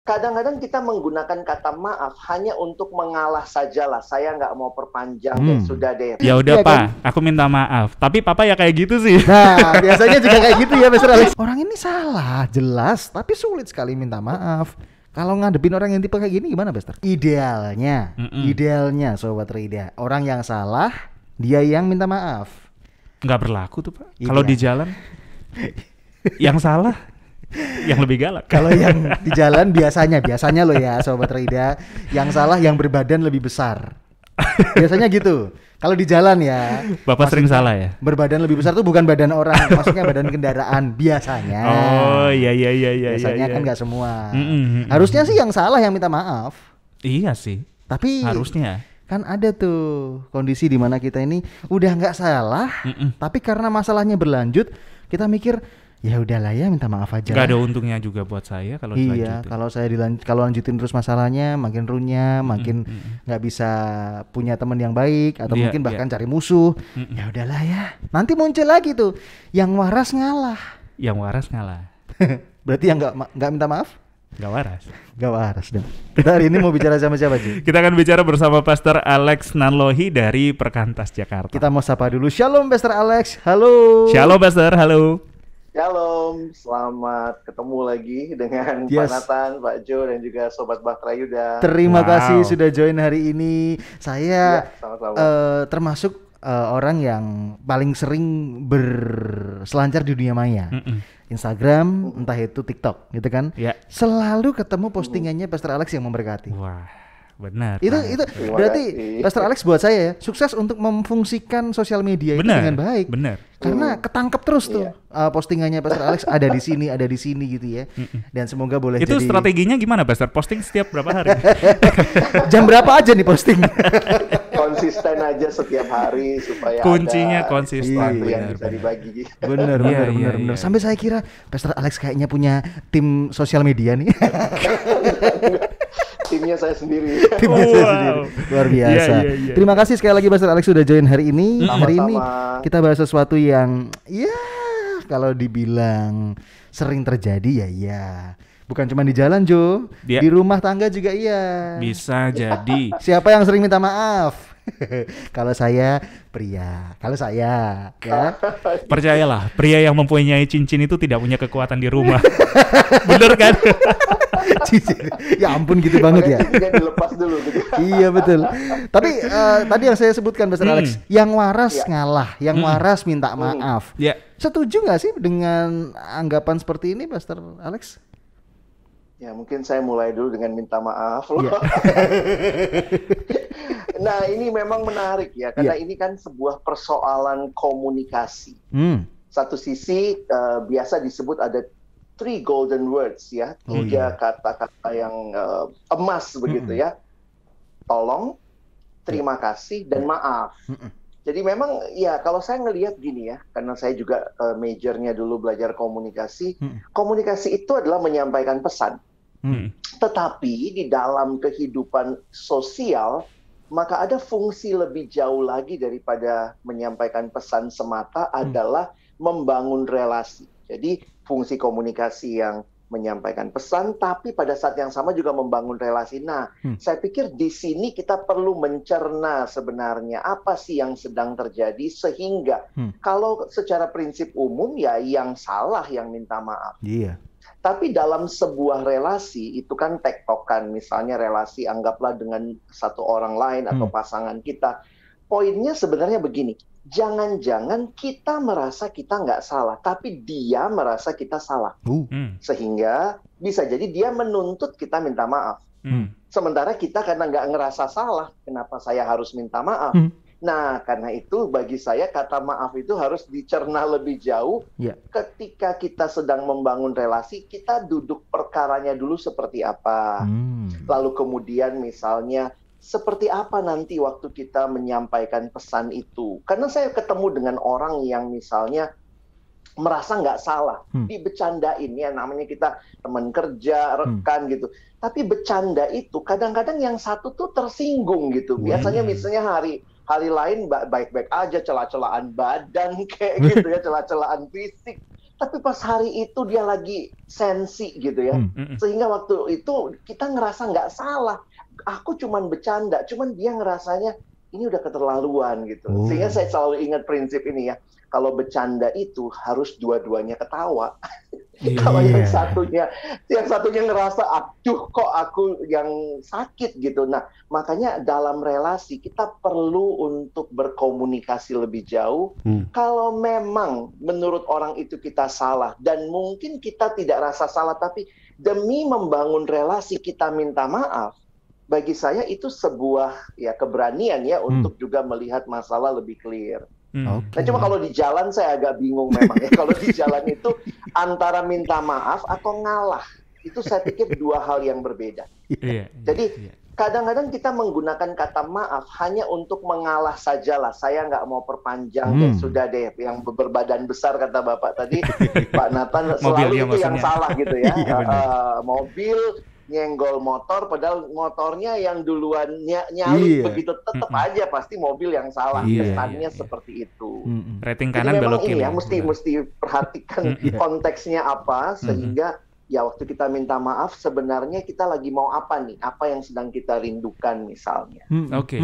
kadang-kadang kita menggunakan kata maaf hanya untuk mengalah sajalah. Saya nggak mau perpanjang deh, sudah deh. Ya udah Iya Pak, kan? aku minta maaf. Tapi Papa ya kayak gitu sih. Nah, biasanya juga kayak gitu ya, Mr. Alex. Orang ini salah, jelas, tapi sulit sekali minta maaf. Kalau ngadepin orang yang tipe kayak gini gimana, Bester? Idealnya Sobat Rida, orang yang salah, dia yang minta maaf. Nggak berlaku tuh Pak. Iya. Kalau di jalan, yang salah, yang lebih galak. Kalau yang di jalan biasanya loh ya Sobat Rida, yang salah yang berbadan lebih besar. Biasanya gitu. Kalau di jalan ya. Bapak sering salah ya? Berbadan lebih besar tuh bukan badan orang, maksudnya badan kendaraan biasanya. Oh iya. Biasanya iya. kan nggak semua. Mm-mm. Harusnya sih yang salah yang minta maaf. Iya sih. Tapi Harusnya. kan ada tuh kondisi di mana kita ini udah nggak salah, tapi karena masalahnya berlanjut, kita mikir ya udahlah ya minta maaf aja. Nggak ada lah. untungnya juga buat saya kalau Iya, dilanjutin. kalau saya kalau lanjutin terus masalahnya makin runyam, makin nggak bisa punya teman yang baik atau Iya, mungkin bahkan cari musuh. Ya udahlah ya. Nanti muncul lagi tuh yang waras ngalah. Yang waras ngalah. Berarti yang nggak minta maaf? Nggak waras. Gak waras dong. Kita hari ini mau bicara sama siapa sih? Kita akan bicara bersama Pastor Alex Nanlohi dari Perkantas Jakarta. Kita mau sapa dulu. Shalom Pastor Alex. Halo. Shalom Pastor, halo. Shalom, selamat ketemu lagi dengan Yes. Pak Nathan, Pak Jo, dan juga Sobat Bahtera Yuda. Terima Wow. kasih sudah join hari ini. Saya Ya, sama-sama. termasuk orang yang paling sering berselancar di dunia maya. Instagram, entah itu TikTok, gitu kan? Ya. Selalu ketemu postingannya Pastor Alex yang memberkati. Wah, benar. Itu Terima berarti kasih. Pastor Alex buat saya ya sukses untuk memfungsikan sosial media itu Benar, dengan baik. benar. Karena ketangkep terus tuh postingannya Pastor Alex ada di sini gitu ya. Dan semoga boleh Itu jadi strateginya gimana Pastor? Posting setiap berapa hari? jam berapa aja nih posting? Konsisten aja setiap hari supaya Kuncinya ada konsisten, sesuatu yang benar, bisa benar. dibagi. Bener, Iya, bener. iya. Sampai saya kira Pastor Alex kayaknya punya tim sosial media nih. Timnya saya sendiri. Timnya saya Wow. sendiri. Luar biasa. Iya. Terima kasih sekali lagi Pastor Alex sudah join hari ini. Hari ini Sama-sama. kita bahas sesuatu yang ya kalau dibilang sering terjadi ya. Bukan cuma di jalan Jo, Dia- di rumah tangga juga iya. Bisa jadi. Siapa yang sering minta maaf? Kalau saya pria, kalau saya ya. Percayalah, pria yang mempunyai cincin itu tidak punya kekuatan di rumah. Bener kan? Ya ampun gitu banget ya. Makanya dilepas dulu gitu. Iya betul. Tapi tadi yang saya sebutkan Pastor Alex, yang waras ngalah, yang waras minta maaf. Ya. Setuju nggak sih dengan anggapan seperti ini, Pastor Alex? Ya mungkin saya mulai dulu dengan minta maaf loh. Iya. Nah ini memang menarik ya, karena ini kan sebuah persoalan komunikasi. Satu sisi biasa disebut ada 3 golden words ya, 3 kata-kata yang emas begitu ya. Tolong, terima kasih, dan maaf. Jadi memang ya kalau saya ngelihat gini ya, karena saya juga majornya dulu belajar komunikasi, komunikasi itu adalah menyampaikan pesan. Tetapi di dalam kehidupan sosial, maka ada fungsi lebih jauh lagi daripada menyampaikan pesan semata adalah membangun relasi. Jadi fungsi komunikasi yang menyampaikan pesan, tapi pada saat yang sama juga membangun relasi. Nah, saya pikir di sini kita perlu mencerna sebenarnya apa sih yang sedang terjadi sehingga kalau secara prinsip umum ya yang salah yang minta maaf. Iya. Tapi dalam sebuah relasi itu kan tektokan, misalnya relasi anggaplah dengan satu orang lain atau pasangan kita. Poinnya sebenarnya begini, jangan-jangan kita merasa kita nggak salah, tapi dia merasa kita salah. Sehingga bisa jadi dia menuntut kita minta maaf. Sementara kita karena nggak ngerasa salah, kenapa saya harus minta maaf? Nah, karena itu bagi saya kata maaf itu harus dicerna lebih jauh. Ketika kita sedang membangun relasi, kita duduk perkaranya dulu seperti apa. Lalu kemudian misalnya, seperti apa nanti waktu kita menyampaikan pesan itu. Karena saya ketemu dengan orang yang misalnya merasa nggak salah, dibecandain ya, namanya kita teman kerja, rekan gitu. Tapi bercanda itu kadang-kadang yang satu tuh tersinggung gitu. Biasanya misalnya hari lain baik-baik aja, celah-celahan badan kayak gitu ya, celah-celahan fisik. Tapi pas hari itu dia lagi sensi gitu ya. Sehingga waktu itu kita ngerasa nggak salah. Aku cuman bercanda, cuman dia ngerasanya ini udah keterlaluan gitu. Sehingga saya selalu ingat prinsip ini ya. Kalau bercanda itu harus dua-duanya ketawa. Kalau yang satunya ngerasa, aduh kok aku yang sakit gitu. Nah, makanya dalam relasi kita perlu untuk berkomunikasi lebih jauh. Kalau memang menurut orang itu kita salah, dan mungkin kita tidak rasa salah, tapi demi membangun relasi kita minta maaf. Bagi saya itu sebuah keberanian ya untuk juga melihat masalah lebih clear. Nah, cuma kalau di jalan saya agak bingung memang ya. Kalau di jalan itu antara minta maaf atau ngalah, itu saya pikir dua hal yang berbeda. Jadi kadang-kadang kita menggunakan kata maaf hanya untuk mengalah sajalah. Saya nggak mau perpanjang deh, sudah deh. Yang berbadan besar kata Bapak tadi, Pak Nathan, selalu itu yang salah gitu ya. Mobil nyenggol motor, padahal motornya yang duluan nyalip begitu, tetap aja pasti mobil yang salah. Kesannya seperti itu. Rating kanan belok kiri. Ini ya mesti perhatikan konteksnya apa, sehingga ya waktu kita minta maaf sebenarnya kita lagi mau apa nih? Apa yang sedang kita rindukan misalnya. Oke.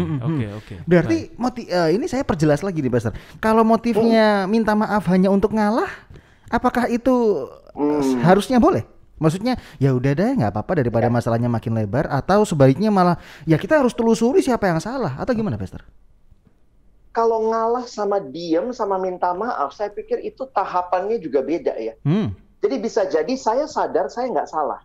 Berarti ini saya perjelas lagi nih, Pastor. Kalau motifnya minta maaf hanya untuk ngalah, apakah itu harusnya boleh? Maksudnya ya udah deh, nggak apa-apa daripada masalahnya makin lebar, atau sebaliknya malah ya kita harus telusuri siapa yang salah, atau gimana, Pastor? Kalau ngalah sama diem sama minta maaf, saya pikir itu tahapannya juga beda ya. Jadi bisa jadi saya sadar saya nggak salah.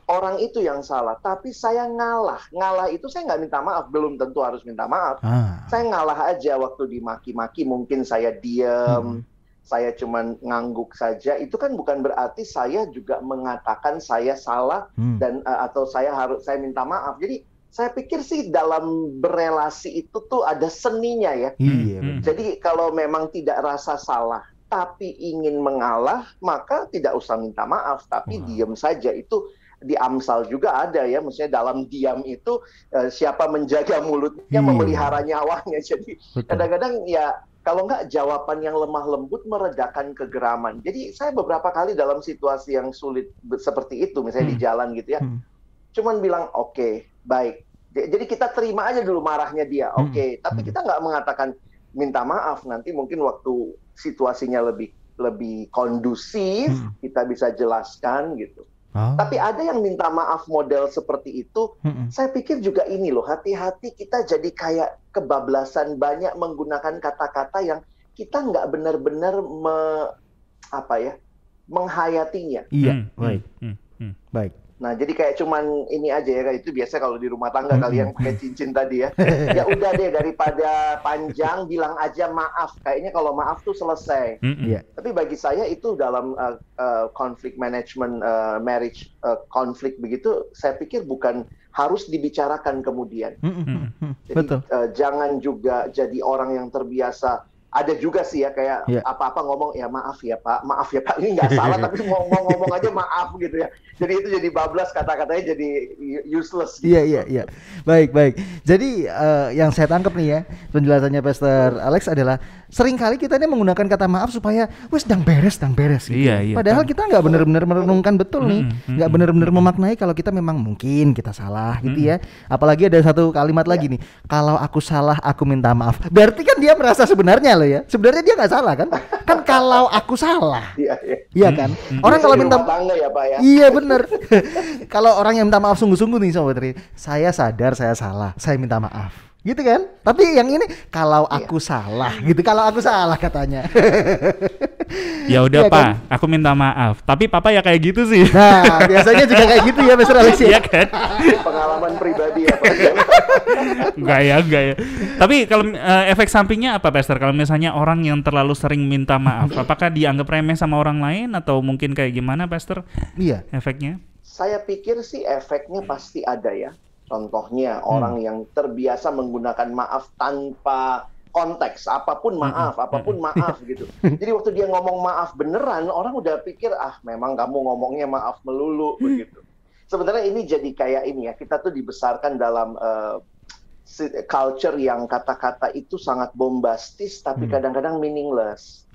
Orang itu yang salah, tapi saya ngalah. Ngalah itu saya nggak minta maaf, belum tentu harus minta maaf. Saya ngalah aja waktu dimaki-maki, mungkin saya diem. Saya cuman ngangguk saja, itu kan bukan berarti saya juga mengatakan saya salah dan atau saya minta maaf. Jadi saya pikir sih dalam berelasi itu tuh ada seninya ya. Jadi kalau memang tidak rasa salah tapi ingin mengalah, maka tidak usah minta maaf, tapi diam saja. Itu di Amsal juga ada ya, maksudnya dalam diam itu siapa menjaga mulutnya memelihara nyawanya. Jadi kadang-kadang ya kalau nggak jawaban yang lemah lembut meredakan kegeraman. Jadi saya beberapa kali dalam situasi yang sulit seperti itu, misalnya di jalan gitu ya, cuman bilang oke, baik. Jadi kita terima aja dulu marahnya dia, oke. Tapi kita nggak mengatakan minta maaf. Nanti mungkin waktu situasinya lebih kondusif, kita bisa jelaskan gitu. Tapi ada yang minta maaf model seperti itu. Saya pikir juga ini loh, hati-hati kita jadi kayak kebablasan banyak menggunakan kata-kata yang kita nggak benar-benar menghayatinya. Baik. Nah, jadi kayak cuman ini aja ya, kayak itu biasa kalau di rumah tangga kalian pakai cincin tadi ya. Ya udah deh, daripada panjang bilang aja maaf. Kayaknya kalau maaf tuh selesai. Tapi bagi saya itu dalam konflik management, marriage konflik begitu, saya pikir bukan harus dibicarakan kemudian. Jadi jangan juga jadi orang yang terbiasa. Ada juga sih ya kayak apa-apa ngomong ya maaf ya Pak, ini nggak salah tapi mau ngomong aja maaf gitu ya. Jadi itu jadi bablas, kata-katanya jadi useless. Gitu. Iya. Baik. Jadi yang saya tangkap nih ya, penjelasannya Pastor Alex adalah seringkali kita ini menggunakan kata maaf supaya wes dang beres gitu. Padahal kita nggak benar-benar merenungkan betul nih, nggak benar-benar memaknai kalau kita memang mungkin kita salah gitu ya. Apalagi ada satu kalimat lagi nih, kalau aku salah aku minta maaf. Berarti kan dia merasa sebenarnya loh ya. Sebenarnya dia nggak salah kan? Kan kalau aku salah. Iya kan? Orang kalau minta tangga ya, Pak ya. Iya benar. Kalau orang yang minta maaf sungguh-sungguh nih Sobat Tri, saya sadar saya salah, saya minta maaf. Gitu kan? Tapi yang ini kalau aku salah gitu, kalau aku salah katanya. Ya udah Pak, aku minta maaf. Tapi Papa ya kayak gitu sih. Nah, biasanya juga kayak gitu ya Mas Alex ya. Kan? Pengalaman pribadi ya Pak. Enggak ya. Tapi kalau efek sampingnya apa Pastor? Kalau misalnya orang yang terlalu sering minta maaf, apakah dianggap remeh sama orang lain atau mungkin kayak gimana Pastor? Iya. Efeknya? Saya pikir sih efeknya pasti ada ya. Contohnya orang yang terbiasa menggunakan maaf tanpa konteks, apapun maaf gitu. Jadi waktu dia ngomong maaf beneran, orang udah pikir memang kamu ngomongnya maaf melulu begitu. Sebenarnya ini jadi kayak ini ya, kita tuh dibesarkan dalam culture yang kata-kata itu sangat bombastis tapi kadang-kadang meaningless.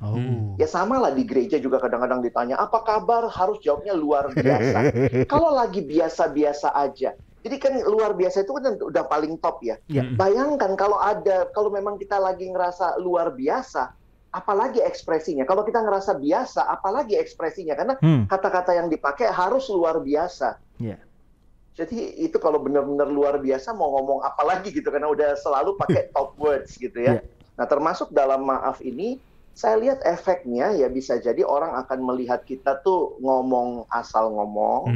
Ya sama lah di gereja juga kadang-kadang ditanya apa kabar, harus jawabnya luar biasa. Kalau lagi biasa-biasa aja. Jadi kan luar biasa itu kan udah paling top ya. Bayangkan kalau memang kita lagi ngerasa luar biasa, apalagi ekspresinya. Kalau kita ngerasa biasa, apalagi ekspresinya. Karena kata-kata yang dipakai harus luar biasa. Jadi itu kalau benar-benar luar biasa mau ngomong apa lagi gitu, karena udah selalu pakai top words gitu ya. Nah termasuk dalam maaf ini, saya lihat efeknya ya bisa jadi orang akan melihat kita tuh ngomong asal ngomong,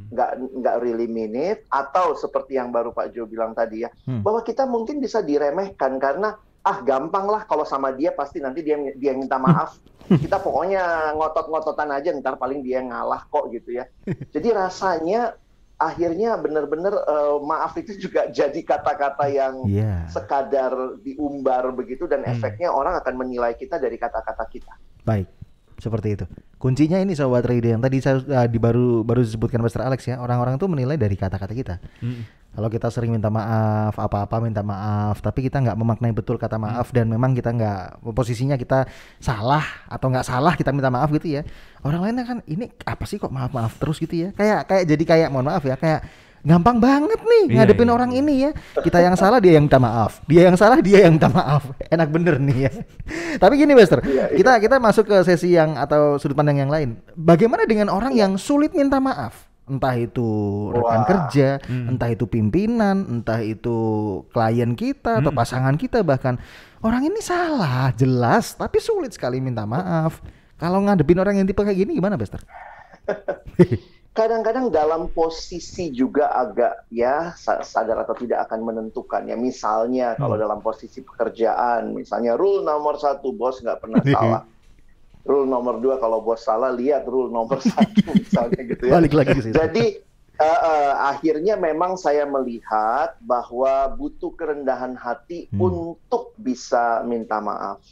nggak really mean it, atau seperti yang baru Pak Jo bilang tadi ya, bahwa kita mungkin bisa diremehkan karena gampang lah kalau sama dia pasti nanti dia minta maaf. Kita pokoknya ngotot-ngototan aja, ntar paling dia ngalah kok gitu ya. Jadi rasanya akhirnya benar-benar maaf itu juga jadi kata-kata yang sekadar diumbar begitu, dan efeknya orang akan menilai kita dari kata-kata kita. Baik, seperti itu. Kuncinya ini Sobat Reide yang tadi saya baru disebutkan Pastor Alex ya, orang-orang tuh menilai dari kata-kata kita. Kalau kita sering minta maaf, apa-apa minta maaf, tapi kita nggak memaknai betul kata maaf dan memang kita nggak, posisinya kita salah atau nggak salah kita minta maaf gitu ya. Orang lain kan ini apa sih kok maaf-maaf terus gitu ya. Kayak mohon maaf ya, kayak gampang banget nih ngadepin orang ini ya. Kita yang salah dia yang minta maaf, dia yang salah dia yang minta maaf. Enak bener nih ya. Tapi gini Pastor, kita masuk ke sesi yang atau sudut pandang yang lain. Bagaimana dengan orang yang sulit minta maaf? Entah itu rekan kerja, entah itu pimpinan, entah itu klien kita atau pasangan kita bahkan. Orang ini salah, jelas, tapi sulit sekali minta maaf. Kalau ngadepin orang yang tipe kayak gini gimana, Pastor? Kadang-kadang dalam posisi juga agak ya sadar atau tidak akan menentukan ya. Misalnya kalau dalam posisi pekerjaan, misalnya rule nomor 1 bos nggak pernah salah. Rule nomor 2 kalau bos salah lihat rule nomor 1 misalnya gitu ya. Balik lagi ke situ. Jadi akhirnya memang saya melihat bahwa butuh kerendahan hati untuk bisa minta maaf.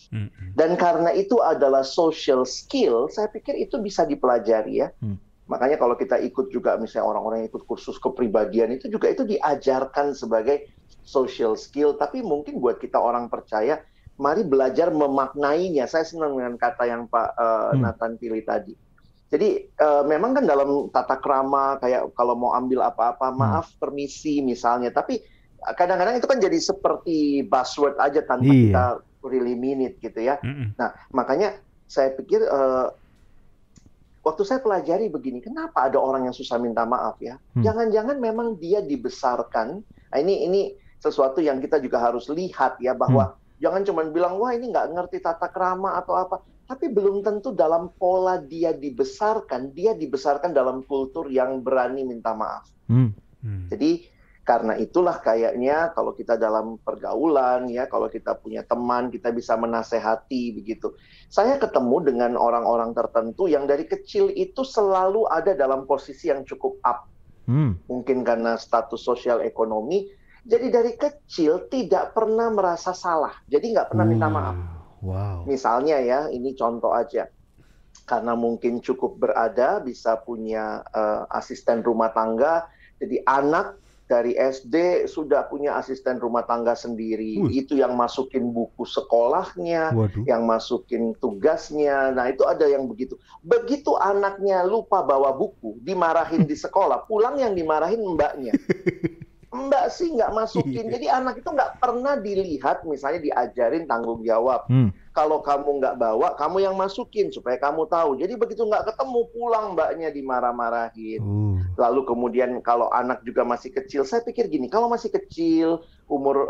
Dan karena itu adalah social skill, saya pikir itu bisa dipelajari ya. Makanya kalau kita ikut juga misalnya orang-orang yang ikut kursus kepribadian itu juga itu diajarkan sebagai social skill. Tapi mungkin buat kita orang percaya, mari belajar memaknainya. Saya senang dengan kata yang Pak Nathan pilih tadi. Jadi memang kan dalam tata krama kayak kalau mau ambil apa-apa, maaf, permisi misalnya. Tapi kadang-kadang itu kan jadi seperti buzzword aja tanpa kita really mean it gitu ya. Nah makanya saya pikir waktu saya pelajari begini, kenapa ada orang yang susah minta maaf ya? Jangan-jangan memang dia dibesarkan. Nah, ini sesuatu yang kita juga harus lihat ya, bahwa jangan cuma bilang, wah ini nggak ngerti tata krama atau apa. Tapi belum tentu dalam pola dia dibesarkan dalam kultur yang berani minta maaf. Jadi karena itulah kayaknya kalau kita dalam pergaulan ya, kalau kita punya teman, kita bisa menasehati begitu. Saya ketemu dengan orang-orang tertentu yang dari kecil itu selalu ada dalam posisi yang cukup up. Mungkin karena status sosial ekonomi. Jadi dari kecil tidak pernah merasa salah. Jadi nggak pernah minta maaf. Misalnya ya, ini contoh aja. Karena mungkin cukup berada, bisa punya asisten rumah tangga. Jadi anak dari SD sudah punya asisten rumah tangga sendiri. Itu yang masukin buku sekolahnya, yang masukin tugasnya. Nah itu ada yang begitu. Begitu anaknya lupa bawa buku, dimarahin di sekolah, pulang yang dimarahin mbaknya. Mbak sih nggak masukin. Jadi anak itu nggak pernah dilihat misalnya diajarin tanggung jawab. Kalau kamu nggak bawa, kamu yang masukin supaya kamu tahu. Jadi begitu nggak ketemu, pulang mbaknya dimarah-marahin. Lalu kemudian kalau anak juga masih kecil, saya pikir gini, kalau masih kecil, umur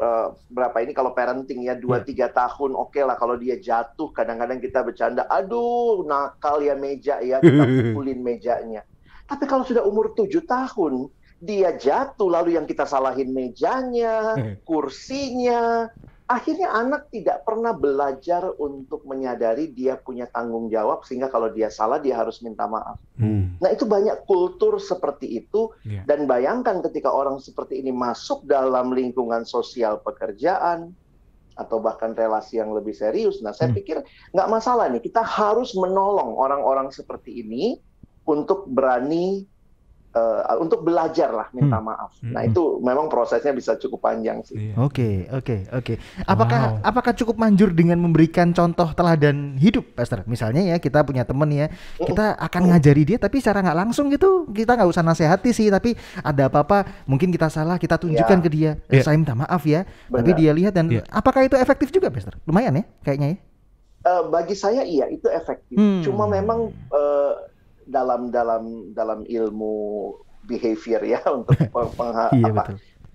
berapa ini kalau parenting ya, 2-3 tahun, oke lah kalau dia jatuh, kadang-kadang kita bercanda, aduh nakal ya meja ya, kita pukulin mejanya. Tapi kalau sudah umur 7 tahun, dia jatuh, lalu yang kita salahin mejanya, kursinya. Akhirnya anak tidak pernah belajar untuk menyadari dia punya tanggung jawab, sehingga kalau dia salah, dia harus minta maaf. Nah, itu banyak kultur seperti itu. Dan bayangkan ketika orang seperti ini masuk dalam lingkungan sosial pekerjaan, atau bahkan relasi yang lebih serius. Nah, saya pikir nggak masalah nih, kita harus menolong orang-orang seperti ini untuk berani untuk belajar lah minta maaf. Nah itu memang prosesnya bisa cukup panjang sih. Oke. Apakah cukup manjur dengan memberikan contoh teladan hidup, Pastor? Misalnya ya kita punya temen ya, kita akan ngajari dia tapi secara nggak langsung gitu, kita nggak usah nasihati sih, tapi ada apa-apa mungkin kita salah, kita tunjukkan ke dia, saya minta maaf ya. Benar. Tapi dia lihat dan apakah itu efektif juga, Pastor? Lumayan ya kayaknya ya. Bagi saya iya itu efektif. Cuma memang dalam ilmu behavior ya untuk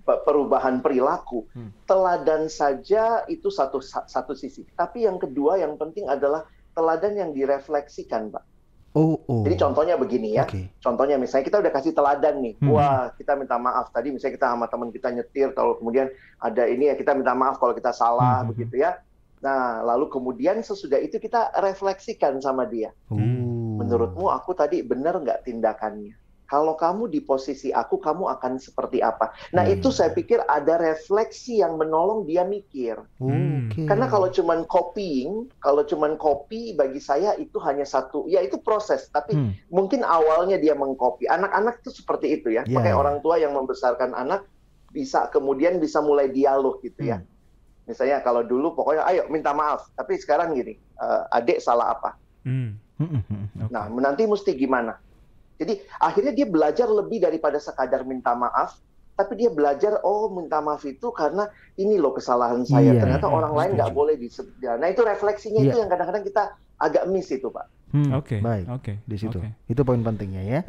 perubahan perilaku, teladan saja itu satu sisi. Tapi yang kedua yang penting adalah teladan yang direfleksikan, Pak. Jadi contohnya begini ya. Contohnya misalnya kita udah kasih teladan nih. Wah, kita minta maaf tadi misalnya kita sama teman kita nyetir, kalau kemudian ada ini ya kita minta maaf kalau kita salah begitu ya. Nah, lalu kemudian sesudah itu kita refleksikan sama dia. Menurutmu aku tadi benar nggak tindakannya? Kalau kamu di posisi aku, kamu akan seperti apa? Nah, itu saya pikir ada refleksi yang menolong dia mikir. Karena kalau cuman copy bagi saya itu hanya satu, ya itu proses. Tapi mungkin awalnya dia mengcopy. Anak-anak itu seperti itu ya. Pakai orang tua yang membesarkan anak kemudian bisa mulai dialog gitu ya. Misalnya kalau dulu pokoknya ayo minta maaf. Tapi sekarang gini, adik salah apa? Nah, nanti mesti gimana? Jadi akhirnya dia belajar lebih daripada sekadar minta maaf, tapi dia belajar minta maaf itu karena ini loh kesalahan saya. Ternyata orang lain nggak boleh disebut. Nah itu refleksinya itu yang kadang-kadang kita agak miss itu, Pak. Baik. Di situ. Itu poin pentingnya ya.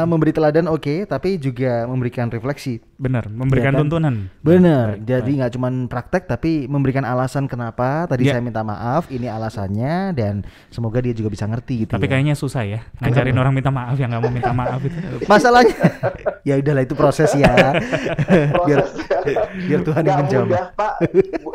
Memberi teladan tapi juga memberikan refleksi. Benar, memberikan tuntunan. Benar. Jadi nggak cuma praktek tapi memberikan alasan kenapa tadi saya minta maaf, ini alasannya dan semoga dia juga bisa ngerti gitu. Tapi kayaknya susah ya ngajarin orang minta maaf yang nggak mau minta maaf itu. Masalahnya ya udahlah itu proses ya. biar Tuhan yang menjawab. Mudah, Pak.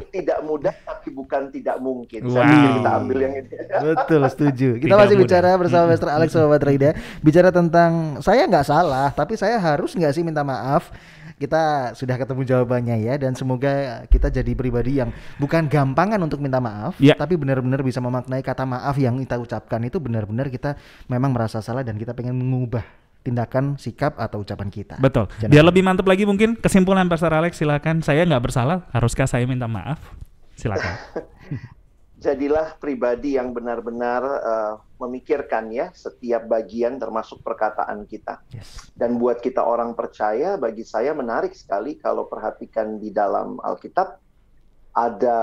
Tidak mudah tapi bukan tidak mungkin. Kita ambil yang ini. Betul, setuju. Kita masih bicara bersama Pastor Alex Sobat Raida. Bicara tentang saya nggak salah, tapi saya harus nggak sih minta maaf. Kita sudah ketemu jawabannya ya, dan semoga kita jadi pribadi yang bukan gampangan untuk minta maaf, tapi benar-benar bisa memaknai kata maaf yang kita ucapkan itu benar-benar kita memang merasa salah dan kita pengen mengubah tindakan, sikap atau ucapan kita. Betul. Biar lebih mantap lagi mungkin kesimpulan Pastor Alex, silakan. Saya nggak bersalah, haruskah saya minta maaf? Silakan. Jadilah pribadi yang benar-benar memikirkan ya setiap bagian termasuk perkataan kita. Dan buat kita orang percaya, bagi saya menarik sekali kalau perhatikan di dalam Alkitab ada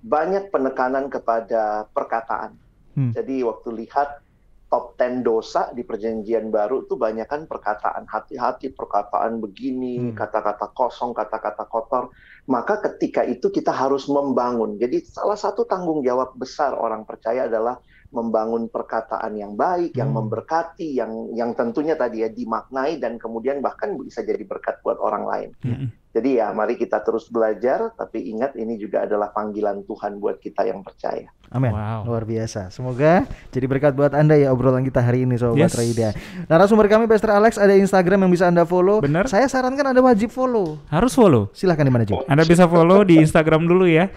banyak penekanan kepada perkataan. Jadi waktu lihat top 10 dosa di Perjanjian Baru itu banyakkan perkataan, hati-hati perkataan begini, kata-kata kosong, kata-kata kotor. Maka ketika itu kita harus membangun. Jadi salah satu tanggung jawab besar orang percaya adalah membangun perkataan yang baik, yang memberkati, yang tentunya tadi ya dimaknai dan kemudian bahkan bisa jadi berkat buat orang lain. Jadi ya mari kita terus belajar, tapi ingat ini juga adalah panggilan Tuhan buat kita yang percaya. Amin. Luar biasa. Semoga jadi berkat buat Anda ya obrolan kita hari ini Sobat Raida. Narasumber kami Pastor Alex, ada Instagram yang bisa Anda follow. Benar. Saya sarankan Anda wajib follow. Harus follow. Silahkan di mana, Jim? Anda bisa follow di Instagram dulu ya.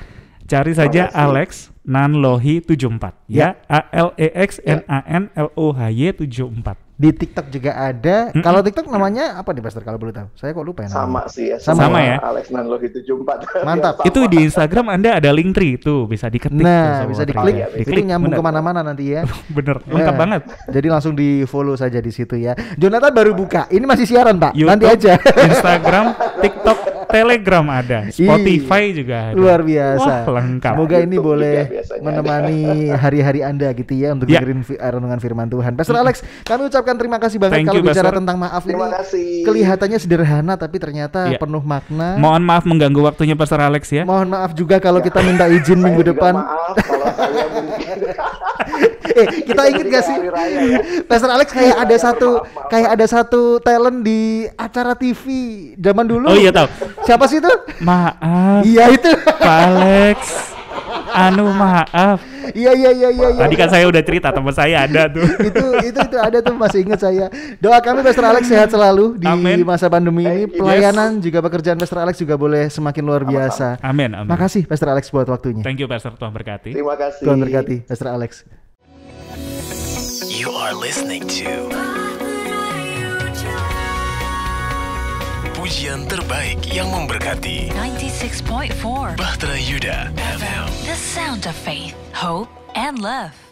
Cari saja Alex Nanlohi 74 ya. ALEXNANLOHY 74. Di TikTok juga ada. Kalau TikTok namanya apa nih Pastor kalau boleh tahu? Saya kok lupa ya Sama namanya. sih ya. Sama ya. Alex Nanlohi 74. Mantap. Itu di Instagram Anda ada link tree itu bisa diketik. Nah, bisa diklik. Itu nyambung kemana-mana nanti ya. Bener, lengkap banget. Jadi langsung di follow saja di situ ya. Jonathan baru buka. Ini masih siaran Pak. YouTube, nanti aja. Instagram, TikTok, Telegram ada, Spotify juga ada. Luar biasa. Wah, lengkap. Semoga ini boleh menemani hari-hari Anda gitu ya untuk dengerin renungan firman Tuhan. Pastor Alex, kami ucapkan terima kasih banget kalau bicara tentang maaf ini. Kelihatannya sederhana tapi ternyata penuh makna. Mohon maaf mengganggu waktunya Pastor Alex ya. Mohon maaf juga kalau kita minta izin minggu depan. Maaf kalau saya mungkin. Kita ingat gak sih? Pastor Alex kayak ada satu talent di acara TV zaman dulu. Oh iya tahu. Siapa sih itu? Maaf. Iya itu. Pak Alex. Maaf. Iya. Tadi kan saya udah cerita teman saya ada tuh. itu ada tuh, masih ingat saya. Doa kami Pastor Alex sehat selalu di masa pandemi ini. Pelayanan juga pekerjaan Pastor Alex juga boleh semakin luar biasa. Amin. Makasih Pastor Alex buat waktunya. Thank you Pastor, Tuhan berkati. Terima kasih. Tuhan berkati Pastor Alex. You are listening to pujian terbaik yang memberkati. 96.4 Bahtera Yuda FM. The sound of faith, hope, and love.